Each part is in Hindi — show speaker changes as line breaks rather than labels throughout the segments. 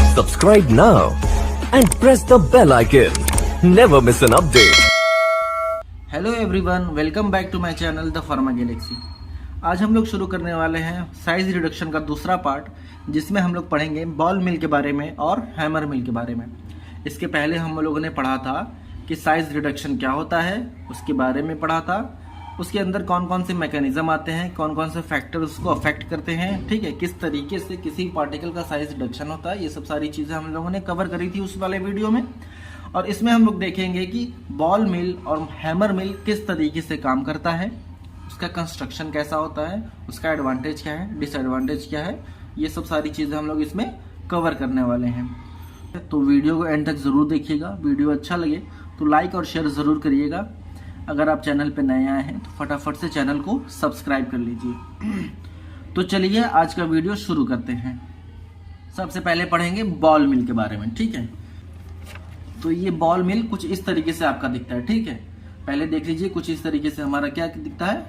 Subscribe now and press the bell icon. Never miss an update.
Hello everyone, welcome back to my channel the pharma galaxy. आज हम लोग शुरू करने वाले हैं साइज रिडक्शन का दूसरा पार्ट, जिसमें हम लोग पढ़ेंगे बॉल मिल के बारे में और हैमर मिल के बारे में। इसके पहले हम लोगों ने पढ़ा था कि साइज रिडक्शन क्या होता है, उसके बारे में पढ़ा था। उसके अंदर कौन कौन से मैकेनिज्म आते हैं, कौन कौन से फैक्टर उसको अफेक्ट करते हैं, ठीक है, किस तरीके से किसी पार्टिकल का साइज रिडक्शन होता है, ये सब सारी चीज़ें हम लोगों ने कवर करी थी उस वाले वीडियो में। और इसमें हम लोग देखेंगे कि बॉल मिल और हैमर मिल किस तरीके से काम करता है, उसका कंस्ट्रक्शन कैसा होता है, उसका एडवांटेज क्या है, डिसएडवांटेज क्या है, ये सब सारी चीज़ें हम लोग इसमें कवर करने वाले हैं। तो वीडियो को एंड तक ज़रूर देखिएगा। वीडियो अच्छा लगे तो लाइक और शेयर ज़रूर करिएगा। अगर आप चैनल पर नए आए हैं तो फटाफट से चैनल को सब्सक्राइब कर लीजिए। तो चलिए आज का वीडियो शुरू करते हैं। सबसे पहले पढ़ेंगे बॉल मिल के बारे में, ठीक है। तो ये बॉल मिल कुछ इस तरीके से आपका दिखता है, ठीक है। पहले देख लीजिए, कुछ इस तरीके से हमारा क्या दिखता है,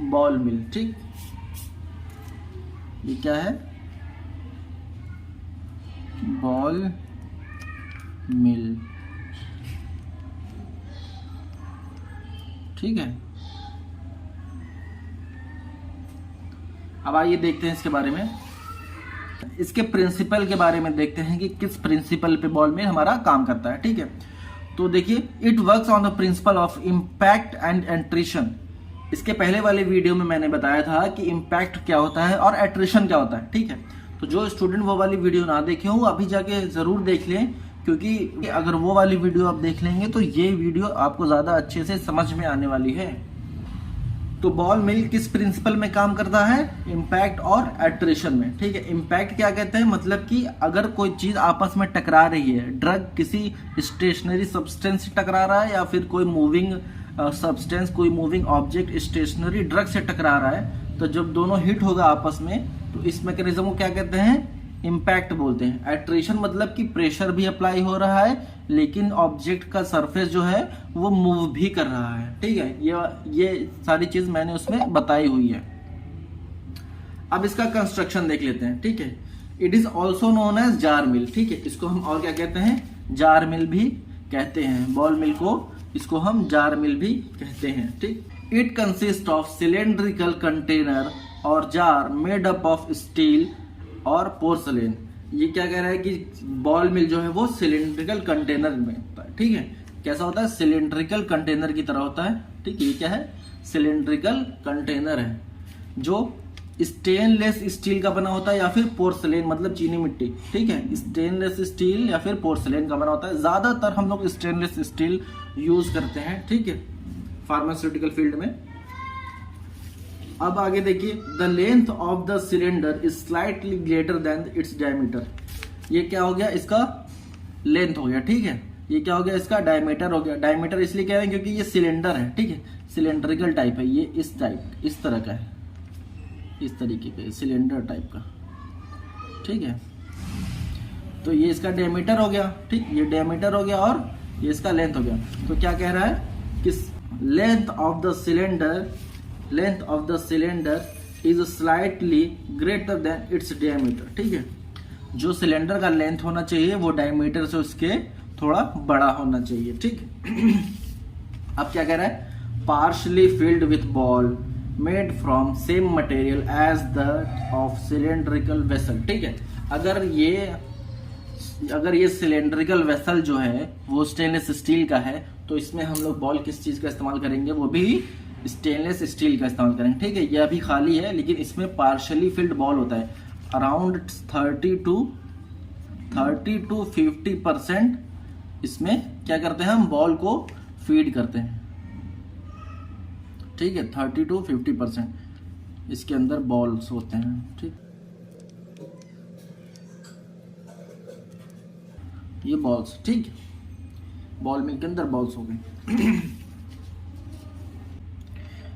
बॉल मिल, ठीक। ये क्या है, बॉल मिल, ठीक है। अब आइए देखते हैं इसके बारे में, इसके प्रिंसिपल के बारे में देखते हैं कि किस प्रिंसिपल पे बॉल मिल हमारा काम करता है, ठीक है। तो देखिए, it works on the principle of impact and attrition. इसके पहले वाले वीडियो में मैंने बताया था कि इम्पैक्ट क्या होता है और एट्रिशन क्या होता है, ठीक है। तो जो स्टूडेंट वो वाली वीडियो ना देखे हो, अभी जाके जरूर देख लें, क्योंकि अगर वो वाली वीडियो आप देख लेंगे तो ये वीडियो आपको ज्यादा अच्छे से समझ में आने वाली है। तो बॉल मिल किस प्रिंसिपल में काम करता है, इम्पैक्ट और एट्रिशन में, ठीक है। इम्पैक्ट क्या कहते हैं, मतलब कि अगर कोई चीज आपस में टकरा रही है, ड्रग किसी स्टेशनरी सब्सटेंस से टकरा रहा है या फिर कोई मूविंग सब्सटेंस, कोई मूविंग ऑब्जेक्ट स्टेशनरी ड्रग से टकरा रहा है, तो जब दोनों हिट होगा आपस में तो इस मैकेनिज्म को क्या कहते हैं, इम्पैक्ट बोलते हैं। एट्रिशन मतलब कि प्रेशर भी अप्लाई हो रहा है लेकिन ऑब्जेक्ट का सरफेस जो है वो मूव भी कर रहा है, ठीक है। ये सारी चीज मैंने उसमें बताई हुई है। अब इसका कंस्ट्रक्शन देख लेते हैं, ठीक है। It is also known as jar mill, ठीक है। इसको हम और क्या कहते हैं, जार मिल भी कहते हैं। बॉल मिल को इसको हम जार मिल भी कहते हैं, ठीक। It consist of cylindrical container और jar made up of steel और पोर्सलेन। ये क्या कह रहा है कि बॉल मिल जो है वो सिलेंड्रिकल कंटेनर में होता है, ठीक है। कैसा होता है, सिलेंड्रिकल कंटेनर की तरह होता है, ठीक है। ये क्या है, सिलेंड्रिकल कंटेनर है जो स्टेनलेस स्टील का बना होता है या फिर पोर्सलेन मतलब चीनी मिट्टी, ठीक है। स्टेनलेस स्टील या फिर पोर्सलेन का बना होता है। ज्यादातर हम लोग स्टेनलेस स्टील यूज करते हैं, ठीक है, फार्मास्यूटिकल फील्ड में। अब आगे देखिए, the length of the cylinder is slightly greater than its diameter. ये क्या हो गया, इसका लेंथ हो गया, ठीक है। ये क्या हो गया, इसका डायमीटर हो गया। डायमीटर इसलिए कह रहे हैं क्योंकि ये सिलेंडर है, ठीक है, सिलेंड्रिकल टाइप है। ये इस टाइप, इस तरह का है, इस तरीके का सिलेंडर टाइप का, ठीक है। तो ये इसका डायमीटर हो गया, ठीक, ये डायमीटर हो गया और ये इसका लेंथ हो गया। तो क्या कह रहा है कि length of the cylinder is slightly greater than its diameter, ठीक है। जो सिलेंडर का लेंथ होना चाहिए वो डायमीटर से उसके थोड़ा बड़ा होना चाहिए, ठीक। अब क्या कह रहा है, partially filled with ball made from same material as the of cylindrical vessel, ठीक है। अगर ये सिलेंड्रिकल वेसल जो है वो स्टेनलेस स्टील का है तो इसमें हम लोग बॉल किस चीज का इस्तेमाल करेंगे, वो भी स्टेनलेस स्टील का इस्तेमाल करेंगे, ठीक है। ये अभी खाली है लेकिन इसमें पार्शली फिल्ड बॉल होता है। अराउंड 30 to 50% इसमें क्या करते हैं, हम बॉल को फीड करते हैं, ठीक है। 30 to 50% इसके अंदर बॉल्स होते हैं, ठीक। ये बॉल्स, ठीक है, बॉल मिल के अंदर बॉल्स हो गए।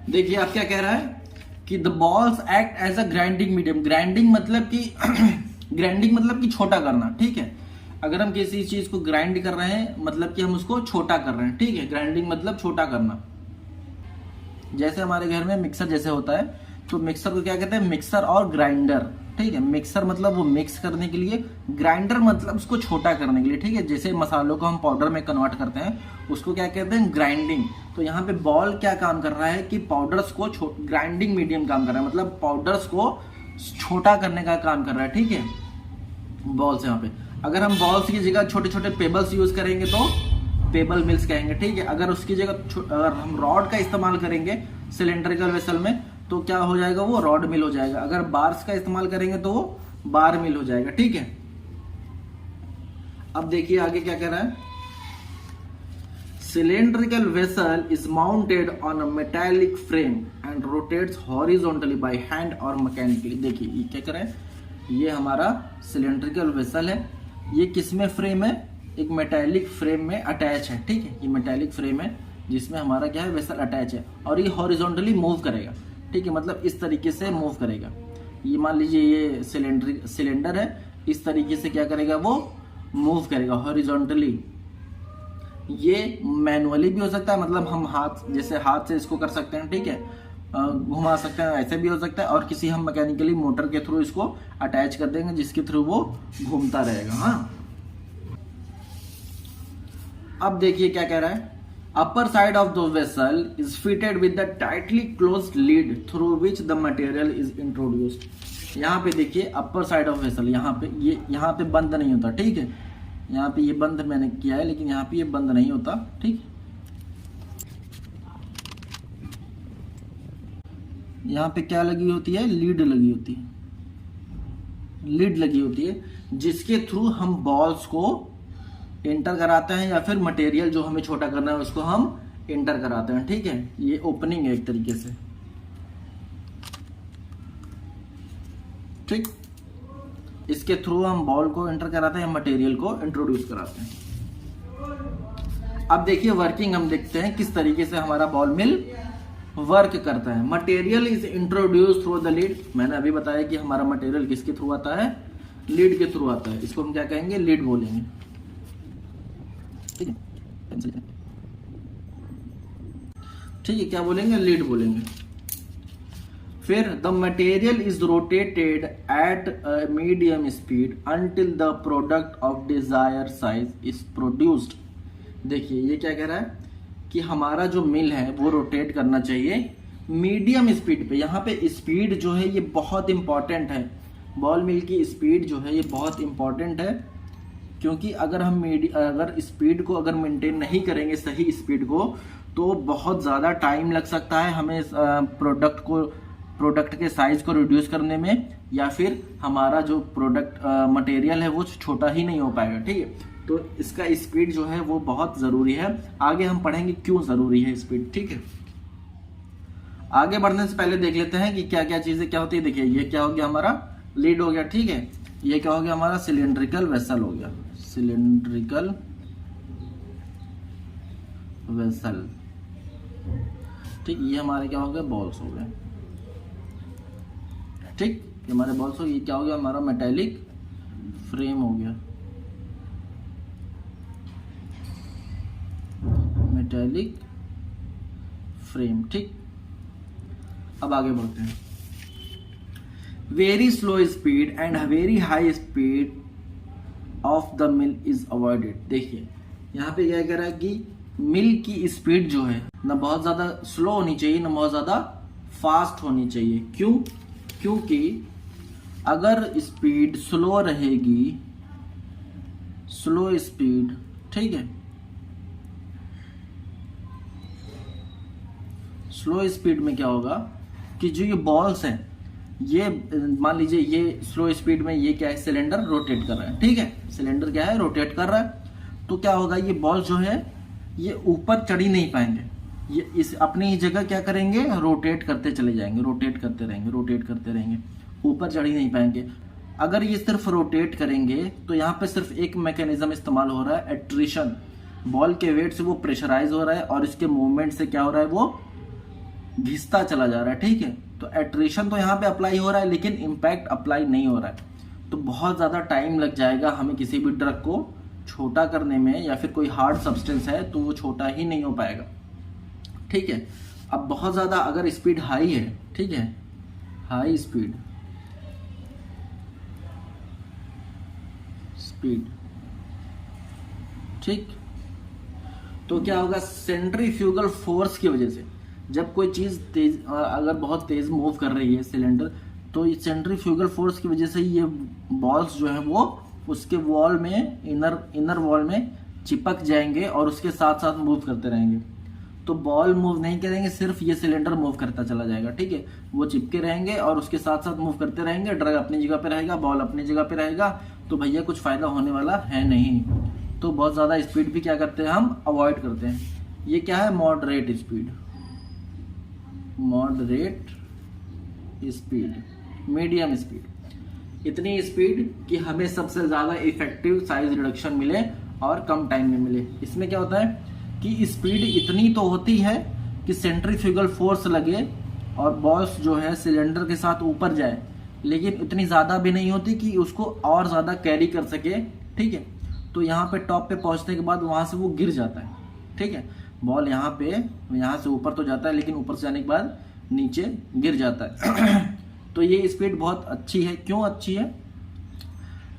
देखिए आप क्या कह रहा है कि the balls act as a grinding medium. Grinding मतलब कि छोटा करना, ठीक है। अगर हम किसी चीज को ग्राइंड कर रहे हैं मतलब कि हम उसको छोटा कर रहे हैं, ठीक है। ग्राइंडिंग मतलब छोटा करना। जैसे हमारे घर में मिक्सर जैसे होता है तो मिक्सर को क्या कहते हैं, मिक्सर और ग्राइंडर, ठीक है। मिक्सर मतलब वो मिक्स करने के लिए, ग्राइंडर मतलब उसको छोटा करने के लिए, ठीक है। जैसे मसालों को हम पाउडर में कन्वर्ट करते हैं उसको क्या कहते हैं, ग्राइंडिंग। तो यहाँ पे बॉल क्या काम कर रहा है कि पाउडर्स को ग्राइंडिंग मीडियम काम कर रहा है, मतलब पाउडर्स को छोटा करने का काम कर रहा है, ठीक है, बॉल्स। यहाँ पे अगर हम बॉल्स की जगह छोटे छोटे पेबल्स यूज करेंगे तो पेबल मिल्स कहेंगे, ठीक है। अगर उसकी जगह अगर हम रॉड का इस्तेमाल करेंगे सिलेंड्रिकल वेसल में तो क्या हो जाएगा, वो रॉड मिल हो जाएगा। अगर बार्स का इस्तेमाल करेंगे तो वो बार मिल हो जाएगा, ठीक है। अब देखिए आगे क्या कह रहा है, cylindrical vessel is mounted on a metallic frame and rotates horizontally by hand or mechanically। देखिए ये क्या कर रहा है, ये हमारा सिलेंड्रिकल वेसल है, ये किसमें फ्रेम है, एक मेटालिक फ्रेम में अटैच है, ठीक है। ये मेटालिक फ्रेम है जिसमें हमारा क्या है, वेसल अटैच है, और ये हॉरिजॉन्टली मूव करेगा, ठीक है, मतलब इस तरीके से मूव करेगा। ये मान लीजिए ये सिलेंडर है, इस तरीके से क्या करेगा, वो मूव करेगा हॉरिजॉन्टली। ये मैनुअली भी हो सकता है, मतलब हम जैसे हाथ से इसको कर सकते हैं, ठीक है, घुमा सकते हैं, ऐसे भी हो सकता है। और किसी हम मैकेनिकली मोटर के थ्रू इसको अटैच कर देंगे जिसके थ्रू वो घूमता रहेगा। हाँ, अब देखिए क्या कह रहा है, upper side of the vessel is fitted with the tightly closed lead through which the material is introduced. यहाँ पे देखिए अपर साइड ऑफ वेसल, यहाँ पे बंद नहीं होता, ठीक है, यहाँ पे ये बंद मैंने किया है लेकिन यहाँ पे ये बंद नहीं होता, ठीक। यहाँ पे क्या लगी होती है, लीड लगी होती है, लीड लगी होती है जिसके थ्रू हम बॉल्स को एंटर कराते हैं या फिर मटेरियल जो हमें छोटा करना है उसको हम एंटर कराते हैं, ठीक है। ये ओपनिंग है एक तरीके से, ठीक। इसके थ्रू हम बॉल को एंटर कराते हैं, मटेरियल को इंट्रोड्यूस कराते हैं। अब देखिए वर्किंग हम देखते हैं किस तरीके से हमारा बॉल मिल वर्क करता है। Material is introduce through the lead. मैंने अभी बताया कि हमारा मटेरियल किसके थ्रू आता है, लीड के थ्रू आता है। इसको हम क्या कहेंगे, लीड बोलेंगे, ठीक है, ठीक है, क्या बोलेंगे, लीड बोलेंगे। फिर the material is rotated at a medium speed until the product of desire size is produced. देखिए ये क्या कह रहा है कि हमारा जो मिल है वो रोटेट करना चाहिए मीडियम स्पीड पे। यहाँ पे स्पीड जो है ये बहुत इंपॉर्टेंट है, बॉल मिल की स्पीड जो है ये बहुत इंपॉर्टेंट है, क्योंकि अगर हम अगर स्पीड को अगर मेंटेन नहीं करेंगे सही स्पीड को तो बहुत ज़्यादा टाइम लग सकता है हमें प्रोडक्ट के साइज को रिड्यूस करने में, या फिर हमारा जो प्रोडक्ट मटेरियल है वो छोटा ही नहीं हो पाएगा, ठीक है। तो इसका स्पीड जो है वो बहुत ज़रूरी है। आगे हम पढ़ेंगे क्यों ज़रूरी है स्पीड, ठीक है। आगे बढ़ने से पहले देख लेते हैं कि क्या क्या चीज़ें क्या होती है। देखिए ये क्या हो गया, हमारा लीड हो गया, ठीक है। ये क्या हो गया, हमारा सिलेंड्रिकल वेसल हो गया, सिलेंड्रिकल वेसल, ठीक। ये हमारे क्या हो गया, बॉल्स हो गए, ठीक। ये हमारे बॉल्स हो, ये क्या हो गया, हमारा मेटालिक फ्रेम हो गया, मेटालिक फ्रेम, ठीक। अब आगे बढ़ते हैं। Very slow speed and very high speed of the mill is avoided. देखिए यहाँ पे क्या कह रहा है कि मिल की स्पीड जो है ना बहुत ज्यादा स्लो होनी चाहिए ना बहुत ज्यादा फास्ट होनी चाहिए। क्यों? क्योंकि अगर स्पीड स्लो रहेगी, स्लो स्पीड, ठीक है, स्लो स्पीड में क्या होगा कि जो ये बॉल्स हैं, ये मान लीजिए ये स्लो स्पीड में ये क्या है, सिलेंडर रोटेट कर रहा है, ठीक है, सिलेंडर क्या है, रोटेट कर रहा है। तो क्या होगा, ये बॉल जो है ये ऊपर चढ़ ही नहीं पाएंगे, ये इस अपनी ही जगह क्या करेंगे, रोटेट करते चले जाएंगे, रोटेट करते रहेंगे, रोटेट करते रहेंगे, ऊपर चढ़ ही नहीं पाएंगे। अगर ये सिर्फ रोटेट करेंगे तो यहाँ पे सिर्फ एक मैकेनिज्म इस्तेमाल हो रहा है, एट्रिशन। बॉल के वेट से वो प्रेशराइज हो रहा है और इसके मूवमेंट से क्या हो रहा है, वो घिसता चला जा रहा है, ठीक है। तो एट्रिशन तो यहाँ पे अप्लाई हो रहा है लेकिन इम्पैक्ट अप्लाई नहीं हो रहा है। तो बहुत ज़्यादा टाइम लग जाएगा हमें किसी भी ड्रग को छोटा करने में, या फिर कोई हार्ड सब्सटेंस है तो वो छोटा ही नहीं हो पाएगा, ठीक है। अब बहुत ज़्यादा अगर स्पीड हाई है, ठीक है, हाई स्पीड, स्पीड। ठीक, तो क्या होगा, सेंट्रीफ्यूगल फोर्स की वजह से जब कोई चीज तेज, अगर बहुत तेज मूव कर रही है सिलेंडर, तो सेंट्रीफ्यूगल फोर्स की वजह से ये बॉल्स जो है वो उसके वॉल में, इनर वॉल में चिपक जाएंगे और उसके साथ साथ मूव करते रहेंगे। तो बॉल मूव नहीं करेंगे, सिर्फ ये सिलेंडर मूव करता चला जाएगा। ठीक है, वो चिपके रहेंगे और उसके साथ साथ मूव करते रहेंगे, ड्रग अपनी जगह पे रहेगा, बॉल अपनी जगह पे रहेगा, तो भैया कुछ फायदा होने वाला है नहीं। तो बहुत ज्यादा स्पीड भी क्या करते हैं हम, अवॉइड करते हैं। ये क्या है, moderate speed, moderate speed, medium speed, इतनी स्पीड कि हमें सबसे ज्यादा इफेक्टिव साइज रिडक्शन मिले और कम टाइम में मिले। इसमें क्या होता है कि स्पीड इतनी तो होती है कि सेंट्रीफ्यूगल फोर्स लगे और बॉल्स जो है सिलेंडर के साथ ऊपर जाए, लेकिन इतनी ज्यादा भी नहीं होती कि उसको और ज्यादा कैरी कर सके। ठीक है, तो यहाँ पे टॉप पे पहुंचने के बाद वहां से वो गिर जाता है। ठीक है, बॉल यहाँ से ऊपर तो जाता है, लेकिन ऊपर से जाने के बाद नीचे गिर जाता है। तो ये स्पीड बहुत अच्छी है। क्यों अच्छी है,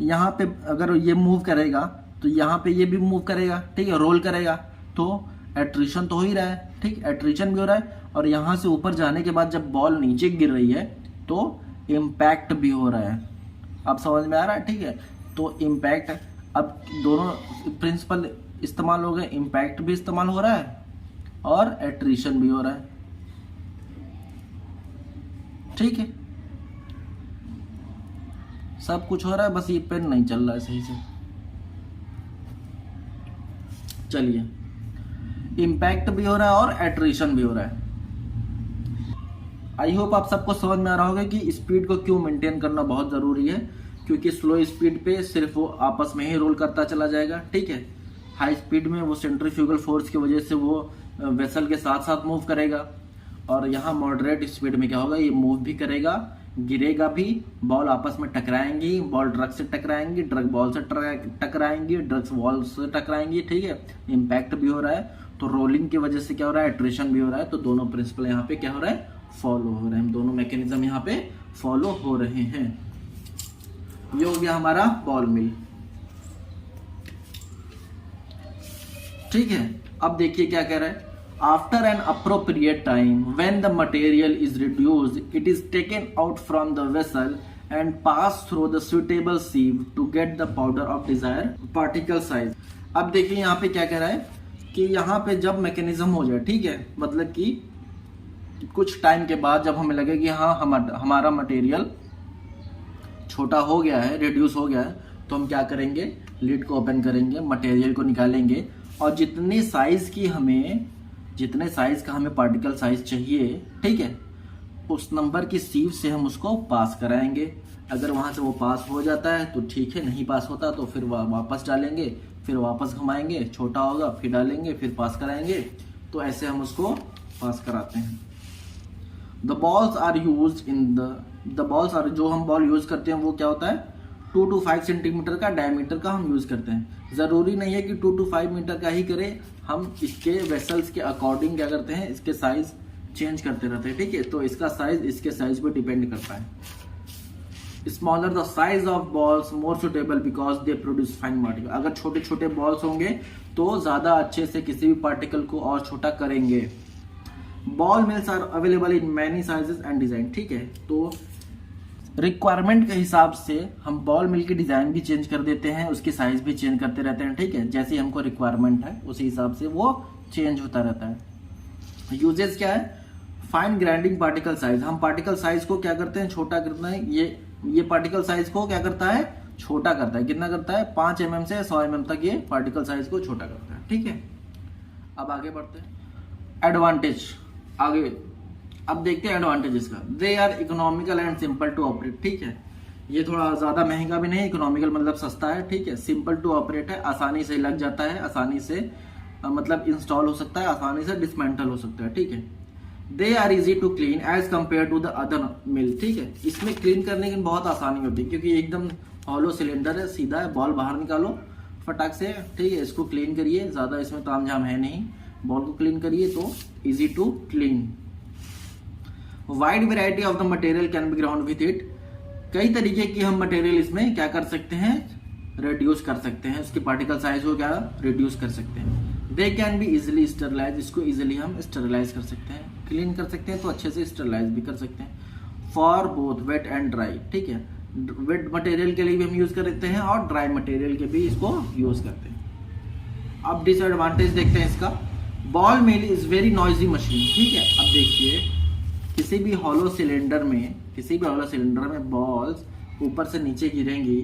यहाँ पे अगर ये मूव करेगा तो यहाँ पे ये भी मूव करेगा। ठीक है, रोल करेगा, तो एट्रिशन तो हो ही रहा है। ठीक, एट्रिशन भी हो रहा है, और यहाँ से ऊपर जाने के बाद जब बॉल नीचे गिर रही है तो इम्पैक्ट भी हो रहा है। अब समझ में आ रहा है। ठीक है, तो इम्पैक्ट, अब दोनों प्रिंसिपल इस्तेमाल हो गए, इम्पैक्ट भी इस्तेमाल हो रहा है और एट्रिशन भी हो रहा है। ठीक है, सब कुछ हो रहा है, बस ये पेन नहीं चल रहा है सही से। चलिए, इम्पैक्ट भी हो रहा है और एट्रिशन भी हो रहा है। आई होप आप सबको समझ में आ रहा होगा कि स्पीड को क्यों मेंटेन करना बहुत जरूरी है, क्योंकि स्लो स्पीड पे सिर्फ वो आपस में ही रोल करता चला जाएगा। ठीक है, हाई स्पीड में वो सेंट्रीफ्यूगल फोर्स की वजह से वो वेसल के साथ साथ मूव करेगा, और यहाँ मॉडरेट स्पीड में क्या होगा, ये मूव भी करेगा, गिरेगा भी, बॉल आपस में टकराएंगी, बॉल ड्रग से टकराएंगी, ड्रग बॉल से टकराएंगी, ड्रग्स बॉल से टकराएंगी। ठीक है, इम्पैक्ट भी हो रहा है, तो रोलिंग की वजह से क्या हो रहा है, एट्रिशन भी हो रहा है। तो दोनों प्रिंसिपल यहाँ पे क्या हो रहा है, फॉलो हो रहे हैं, दोनों मैकेनिज्म यहाँ पे फॉलो हो रहे हैं। ये हो गया हमारा बॉल मिल। ठीक है, अब देखिए क्या कह रहा है, after an appropriate time when the material is reduced it is taken out from the vessel and pass through the suitable sieve to get the powder of desire particle size. अब देखिए यहाँ पे क्या कह रहा है कि यहाँ पे जब मैकेनिज्म हो जाए, ठीक है, मतलब कि कुछ टाइम के बाद जब हमें लगे कि हाँ हमारा मटेरियल छोटा हो गया है, रिड्यूस हो गया है, तो हम क्या करेंगे, लिड को ओपन करेंगे, मटेरियल को निकालेंगे, और जितने साइज का हमें पार्टिकल साइज चाहिए, ठीक है, उस नंबर की सीव से हम उसको पास कराएंगे। अगर वहां से वो पास हो जाता है तो ठीक है, नहीं पास होता तो फिर वापस डालेंगे, फिर वापस घुमाएंगे, छोटा होगा फिर डालेंगे, फिर पास कराएंगे। तो ऐसे हम उसको पास कराते हैं। द बॉल्स आर जो हम बॉल यूज करते हैं वो क्या होता है, 2 to 5 सेंटीमीटर का डायमीटर का हम यूज करते हैं। जरूरी नहीं है कि 2 to 5 मीटर का ही करें, हम इसके वेसल्स के अकॉर्डिंग क्या करते हैं, इसके साइज चेंज करते रहते हैं। ठीक है, तो इसका साइज इसके साइज पे डिपेंड करता है। Smaller the size of balls more suitable because they produce fine particle. अगर छोटे छोटे बॉल्स होंगे तो ज्यादा अच्छे से किसी भी पार्टिकल को और छोटा करेंगे। Ball mills are available in many sizes and design. ठीक है, तो रिक्वायरमेंट के हिसाब से हम बॉल मिल की डिजाइन भी चेंज कर देते हैं, उसकी साइज भी चेंज करते रहते हैं। ठीक है, जैसे हमको रिक्वायरमेंट है उसी हिसाब से वो चेंज होता रहता है। यूजेस क्या है, फाइन ग्राइंडिंग पार्टिकल साइज। हम पार्टिकल साइज को क्या करते हैं, छोटा करते हैं। ये पार्टिकल साइज को क्या करता है, छोटा करता है। कितना करता है, 5 mm से 100 mm तक ये पार्टिकल साइज को छोटा करता है। ठीक है, अब आगे बढ़ते हैं। एडवांटेज, आगे अब देखते हैं एडवांटेज इसका। They are economical and simple to operate. ठीक है, ये थोड़ा ज्यादा महंगा भी नहीं, इकोनॉमिकल मतलब सस्ता है। ठीक है, सिंपल टू ऑपरेट है, आसानी से लग जाता है, आसानी से मतलब इंस्टॉल हो सकता है, आसानी से डिसमेंटल हो सकता है। ठीक है, they are easy to clean as compare to the other mill. ठीक है, इसमें क्लीन करने की बहुत आसानी होती है क्योंकि एकदम हॉलो सिलेंडर है, सीधा है, बॉल बाहर निकालो फटाक से। ठीक है, इसको क्लीन करिए, ज्यादा इसमें तामझाम है नहीं, बॉल को क्लीन करिए तो easy to clean. Wide variety of the material can be ground with it. कई तरीके की हम मटेरियल इसमें क्या कर सकते हैं, रिड्यूस कर सकते हैं, उसकी पार्टिकल साइज को क्या रिड्यूस कर सकते हैं। They can be easily sterilise, इसको इजिली हम स्टरलाइज कर सकते हैं, क्लीन कर सकते हैं तो अच्छे से स्टरलाइज भी कर सकते हैं। For both wet and dry, ठीक है, वेट मटेरियल के लिए भी हम यूज करते हैं और ड्राई मटेरियल के भी इसको यूज करते हैं। अब डिसएडवांटेज देखते हैं इसका। Ball mill is very noisy machine, ठीक है। अब देखिए किसी भी हॉलो सिलेंडर में बॉल्स ऊपर से नीचे गिरेंगी,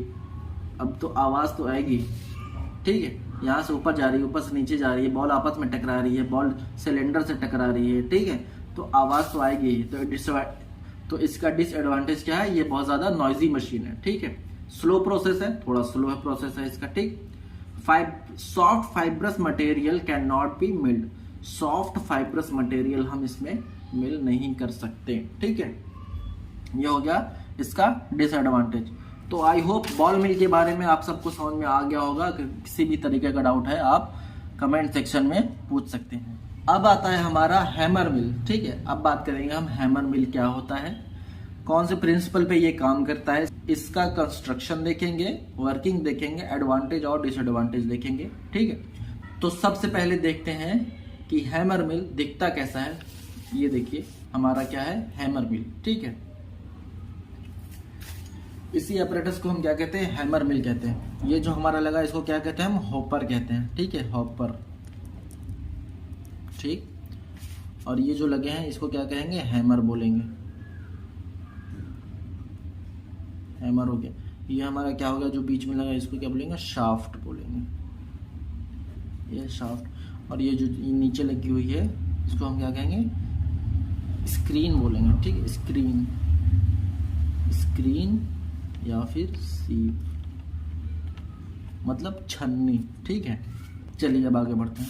अब तो आवाज तो आएगी, ठीक है। यहाँ से ऊपर जा रही है, ऊपर से नीचे जा रही है, बॉल आपस में टकरा रही है, बॉल सिलेंडर से टकरा रही है, ठीक है, तो आवाज तो आएगी। तो इसका डिसएडवांटेज क्या है, ये बहुत ज्यादा नॉइजी मशीन है, ठीक है। स्लो प्रोसेस है, थोड़ा स्लो है प्रोसेस है इसका, ठीक। Soft fibrous material can not be milled, soft fibrous material हम इसमें मिल नहीं कर सकते, ठीक है। ये हो गया इसका डिसएडवांटेज। तो आई होप बॉल मिल के बारे में आप सबको समझ में आ गया होगा। किसी भी तरीके का डाउट है आप कमेंट सेक्शन में पूछ सकते हैं। अब आता है हमारा हैमर मिल, ठीक है। अब बात करेंगे हम हैमर मिल क्या होता है, कौन से प्रिंसिपल पे ये काम करता है, इसका कंस्ट्रक्शन देखेंगे, वर्किंग देखेंगे, एडवांटेज और डिसएडवांटेज देखेंगे, ठीक है। तो सबसे पहले देखते हैं कि हैमर मिल दिखता कैसा है। ये देखिए हमारा क्या है, हैमर मिल, ठीक है। इसी अपरेटस को हम क्या कहते हैं, हैमर मिल कहते हैं। ये जो हमारा लगा इसको क्या कहते हैं, हम हॉपर कहते हैं, ठीक है, हॉपर, ठीक। और ये जो लगे हैं इसको क्या कहेंगे, हैमर बोलेंगे, हैमर हो गया। ये हमारा क्या हो गया, जो बीच में लगा इसको क्या बोलेंगे, शाफ्ट बोलेंगे, ये शाफ्ट। और ये जो नीचे लगी हुई है इसको हम क्या कहेंगे, स्क्रीन बोलेंगे, ठीक है, स्क्रीन, स्क्रीन या फिर सीप, मतलब छन्नी, ठीक है। चलिए अब आगे बढ़ते हैं।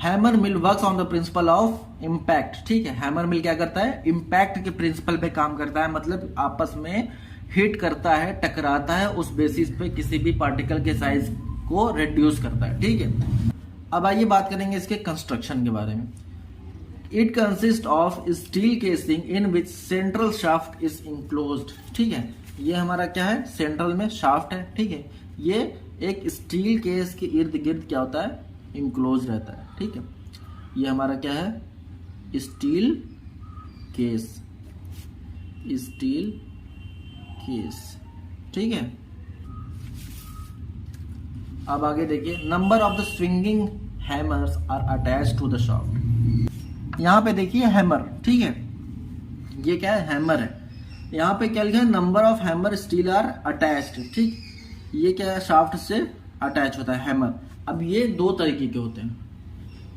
Hammer mill works on the principle of impact, ठीक है। हैमर मिल क्या करता है, इम्पैक्ट के प्रिंसिपल पे काम करता है, मतलब आपस में हिट करता है, टकराता है, उस बेसिस पे किसी भी पार्टिकल के साइज को रिड्यूस करता है, ठीक है। अब आइए बात करेंगे इसके कंस्ट्रक्शन के बारे में। It consist of steel casing in which central shaft is enclosed, ठीक है। ये हमारा क्या है, सेंट्रल में शाफ्ट है, ठीक है। ये एक स्टील केस के इर्द गिर्द क्या होता है, इनक्लोज रहता है, ठीक है। ये हमारा क्या है, स्टील केस, स्टील केस, ठीक है। अब आगे देखिए, number of the swinging hammers are attached to the shaft. यहाँ पे देखिए हैमर, ठीक है, ये क्या है, हैमर है। यहाँ पे क्या लिखा है, number of hammer steel are attached, ठीक। ये क्या है, शाफ्ट से अटैच होता है हैमर। अब ये दो तरीके के होते हैं,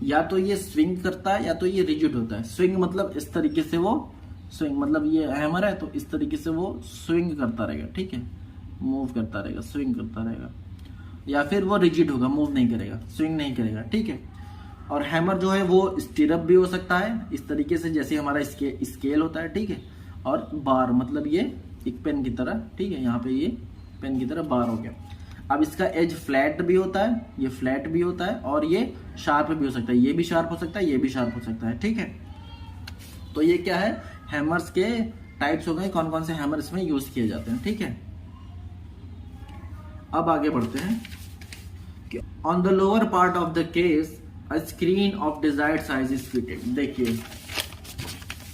या तो ये स्विंग करता है या तो ये रिजिड होता है। स्विंग मतलब इस तरीके से वो स्विंग, मतलब ये हैमर है तो इस तरीके से वो स्विंग करता रहेगा, ठीक है, मूव करता रहेगा, स्विंग करता रहेगा। या फिर वो रिजिड होगा, मूव नहीं करेगा, स्विंग नहीं करेगा, ठीक है। और हैमर जो है वो स्टिरअप भी हो सकता है इस तरीके से, जैसे हमारा स्केल होता है, ठीक है। और बार मतलब ये एक पेन की तरह, ठीक है, यहाँ पे ये पेन की तरह बार हो गया। अब इसका एज फ्लैट भी होता है, ये फ्लैट भी होता है, और ये शार्प भी हो सकता है, ये भी शार्प हो सकता है, ये भी शार्प हो सकता है, ठीक है। तो ये क्या है, हैमर्स के टाइप्स हो गए, कौन कौन से हैमर इसमें यूज किए जाते हैं, ठीक है। अब आगे बढ़ते हैं कि on the lower part of the case a screen of desired size is fitted. देखिए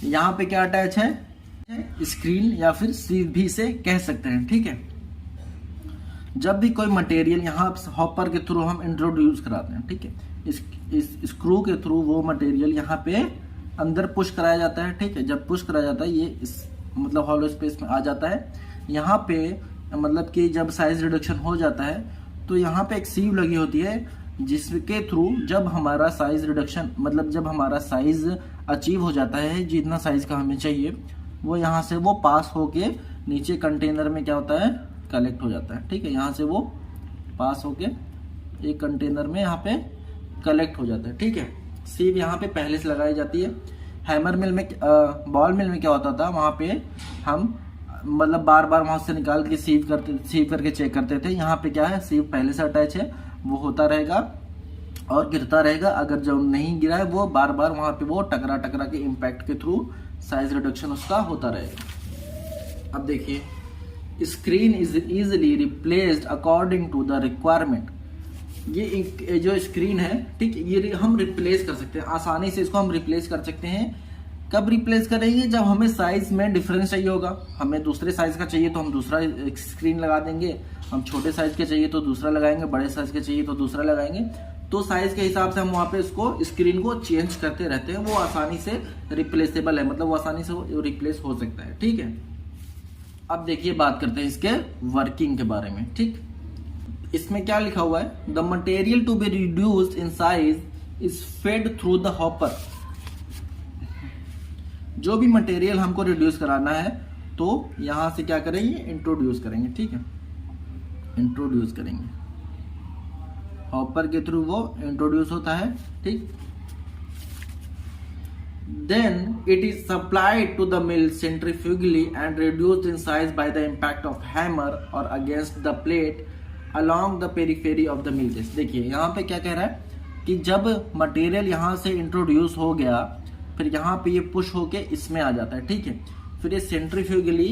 यहाँ पे क्या अटैच है, स्क्रीन या फिर सीव भी से कह सकते हैं, ठीक है। जब भी कोई मटेरियल यहाँ हॉपर के थ्रू हम इंट्रोड्यूस कराते हैं, ठीक है, इस स्क्रू के थ्रू वो मटेरियल यहाँ पे अंदर पुश कराया जाता है, ठीक है। जब पुश कराया जाता है ये इस मतलब हॉलो स्पेस में आ जाता है। यहाँ पे मतलब कि जब साइज रिडक्शन हो जाता है तो यहाँ पे एक सीव लगी होती है, जिसके थ्रू जब हमारा साइज रिडक्शन मतलब जब हमारा साइज अचीव हो जाता है, जितना साइज का हमें चाहिए, वो यहाँ से वो पास होके नीचे कंटेनर में क्या होता है, कलेक्ट हो जाता है, ठीक है। यहाँ से वो पास होके एक कंटेनर में यहाँ पे कलेक्ट हो जाता है, ठीक है। सीव यहाँ पे पहले से लगाई जाती है। हैमर मिल में बॉल मिल में क्या होता था, वहाँ पे हम मतलब बार बार वहाँ से निकाल के सीव करके चेक करते थे। यहाँ पे क्या है, सीव पहले से अटैच है, वो होता रहेगा और गिरता रहेगा। अगर जब नहीं गिरा है वो बार बार वहाँ पे वो टकरा के इम्पैक्ट के थ्रू साइज रिडक्शन उसका होता रहेगा। अब देखिए screen is easily replaced according to the requirement. ये जो स्क्रीन है, ठीक, ये हम रिप्लेस कर सकते हैं आसानी से, इसको हम रिप्लेस कर सकते हैं। कब रिप्लेस करेंगे? जब हमें साइज में डिफरेंस चाहिए होगा, हमें दूसरे साइज का चाहिए तो हम दूसरा स्क्रीन लगा देंगे, हम छोटे साइज के चाहिए तो दूसरा लगाएंगे, बड़े साइज के चाहिए तो दूसरा लगाएंगे। तो साइज के हिसाब से हम वहाँ पे इसको स्क्रीन को चेंज करते रहते हैं। वो आसानी से रिप्लेसेबल है, मतलब वो आसानी से रिप्लेस हो सकता है, ठीक है। अब देखिए बात करते हैं इसके वर्किंग के बारे में, ठीक। इसमें क्या लिखा हुआ है? The material to be reduced in size is fed through the hopper. जो भी मटेरियल हमको रिड्यूस कराना है तो यहां से क्या करेंगे? इंट्रोड्यूस करेंगे, ठीक है, इंट्रोड्यूस करेंगे, हॉपर के थ्रू वो इंट्रोड्यूस होता है, ठीक। Then it is supplied to the mill centrifugally and reduced in size by the impact of hammer or against the plate along the periphery of the mill disc। देखिए यहाँ पे क्या कह रहा है कि जब मटेरियल यहाँ से इंट्रोड्यूस हो गया, फिर यहाँ पे ये पुश होके इसमें आ जाता है, ठीक है। फिर ये सेंट्रीफ्यूगली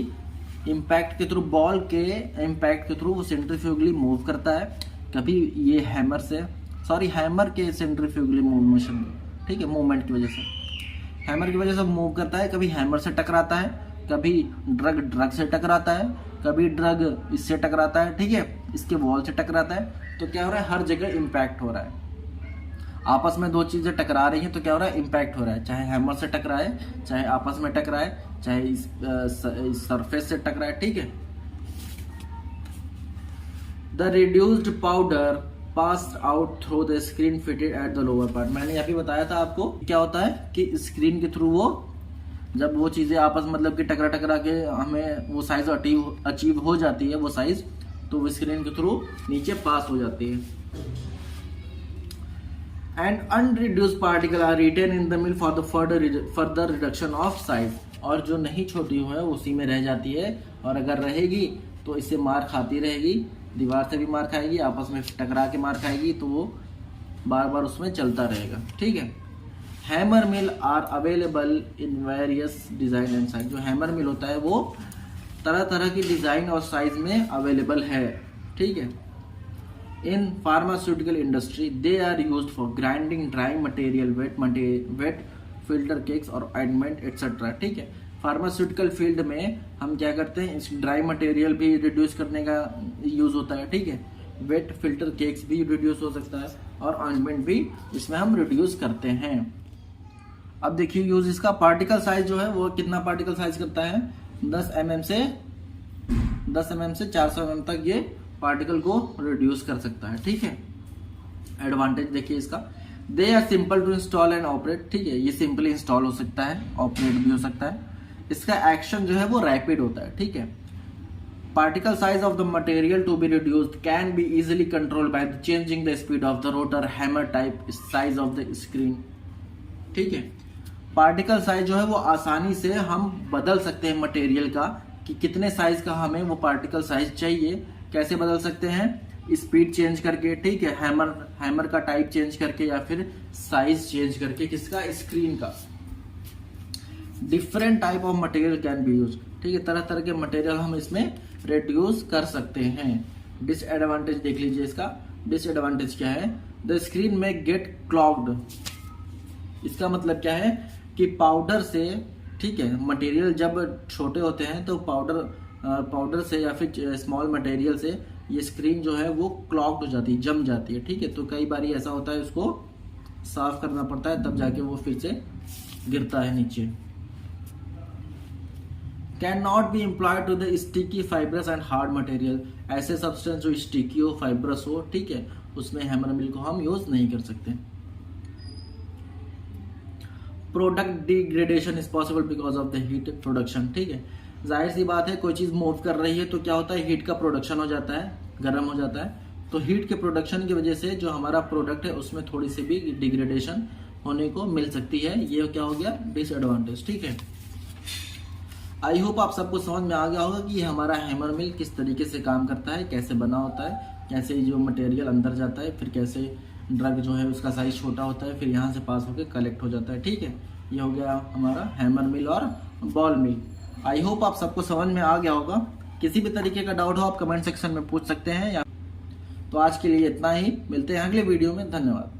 इम्पैक्ट के थ्रू, बॉल के इम्पैक्ट के थ्रू वो सेंट्रीफ्यूगली मूव करता है। कभी ये हैमर से, हैमर के सेंट्रीफ्यूगली मूवमेंट, ठीक है, मूवमेंट की वजह से, हैमर की वजह से मूव करता है। कभी हैमर से टकराता है, कभी ड्रग से टकराता है, कभी ड्रग इससे टकराता है, ठीक है, इसके वॉल से टकराता है। तो क्या हो रहा है? हर जगह इम्पैक्ट हो रहा है। आपस में दो चीजें टकरा रही हैं तो क्या हो रहा है? इम्पैक्ट हो रहा है। चाहे हैमर से टकराए, चाहे आपस में टकराए, चाहे इस सरफेस से टकराए, ठीक है। The reduced powder passed out through the screen fitted at the lower part. मैंने अभी बताया था आपको क्या होता है कि स्क्रीन के थ्रू वो, जब वो चीजें आपस मतलब कि टकरा के हमें वो साइज अचीव हो जाती है, वो साइज, तो वो स्क्रीन के थ्रू नीचे पास हो जाती है। And unreduced particle are retain in the mill for the further reduction of size. और जो नहीं छोटी हुई है उसी में रह जाती है, और अगर रहेगी तो इससे मार खाती रहेगी, दीवार से भी मार खाएगी, आपस में टकरा के मार खाएगी, तो वो बार बार उसमें चलता रहेगा, ठीक है। Hammer mill are available in various design and size. जो हैमर मिल होता है वो तरह तरह की डिजाइन और साइज में अवेलेबल है, ठीक है। In pharmaceutical industry they are used for grinding dry material, wet filter cakes और ऑइंटमेंट एटसेट्रा, ठीक है। फार्मास्यूटिकल फील्ड में हम क्या करते हैं? इस ड्राई मटेरियल भी रिड्यूस करने का यूज होता है, ठीक है। वेट फिल्टर केक्स भी रिड्यूस हो सकता है, और ऑइंटमेंट भी इसमें हम रिड्यूस करते हैं। अब देखिए यूज इसका। पार्टिकल साइज जो है वो कितना पार्टिकल साइज करता है? 10 mm से 400 mm तक ये पार्टिकल को रिड्यूस कर सकता है, ठीक है। एडवांटेज देखिए इसका, they are simple to install and operate, ठीक है, ये सिंपली इंस्टॉल हो सकता है, ऑपरेट भी हो सकता है। इसका एक्शन जो है वो रैपिड होता है, ठीक है। Particle size of the material to be reduced can be easily controlled by changing the speed of the rotor, hammer type, size of the screen, ठीक है। पार्टिकल साइज जो है वो आसानी से हम बदल सकते हैं मटेरियल का, कि कितने साइज का हमें वो पार्टिकल साइज चाहिए। कैसे बदल सकते हैं? स्पीड चेंज करके, ठीक है, हैमर का टाइप चेंज करके, या फिर साइज चेंज करके। किसका? स्क्रीन का। Different type of material can B use, ठीक है, तरह तरह के मटेरियल हम इसमें रिड्यूस कर सकते हैं। डिसएडवांटेज देख लीजिए इसका। डिसएडवांटेज क्या है? द स्क्रीन में गेट क्लॉग्ड। इसका मतलब क्या है कि पाउडर से, ठीक है, मटेरियल जब छोटे होते हैं तो पाउडर से या फिर स्मॉल मटेरियल से ये स्क्रीन जो है वो क्लॉग्ड हो जाती है, जम जाती है, ठीक है। तो कई बार ऐसा होता है, उसको साफ करना पड़ता है, तब जाके वो फिर से गिरता है नीचे। Can not be employed to the sticky, fibrous and hard material. ऐसे सब्सटेंस जो स्टिकी हो, फाइब्रस हो, ठीक है, उसमें हैमर मिल को हम यूज नहीं कर सकते। Product degradation is possible because of the heat production, ठीक है। जाहिर सी बात है, कोई चीज मूव कर रही है तो क्या होता है? हीट का प्रोडक्शन हो जाता है, गर्म हो जाता है। तो हीट के प्रोडक्शन की वजह से जो हमारा प्रोडक्ट है उसमें थोड़ी सी भी डिग्रेडेशन होने को मिल सकती है। ये क्या हो गया? डिसएडवांटेज, ठीक है। आई होप आप सबको समझ में आ गया होगा कि हमारा हैमर मिल किस तरीके से काम करता है, कैसे बना होता है, कैसे जो मटेरियल अंदर जाता है, फिर कैसे ड्रग जो है उसका साइज छोटा होता है, फिर यहाँ से पास होकर कलेक्ट हो जाता है, ठीक है। ये हो गया हमारा हैमर मिल और बॉल मिल। आई होप आप सबको समझ में आ गया होगा। किसी भी तरीके का डाउट हो आप कमेंट सेक्शन में पूछ सकते हैं। तो आज के लिए इतना ही, मिलते हैं अगले वीडियो में, धन्यवाद।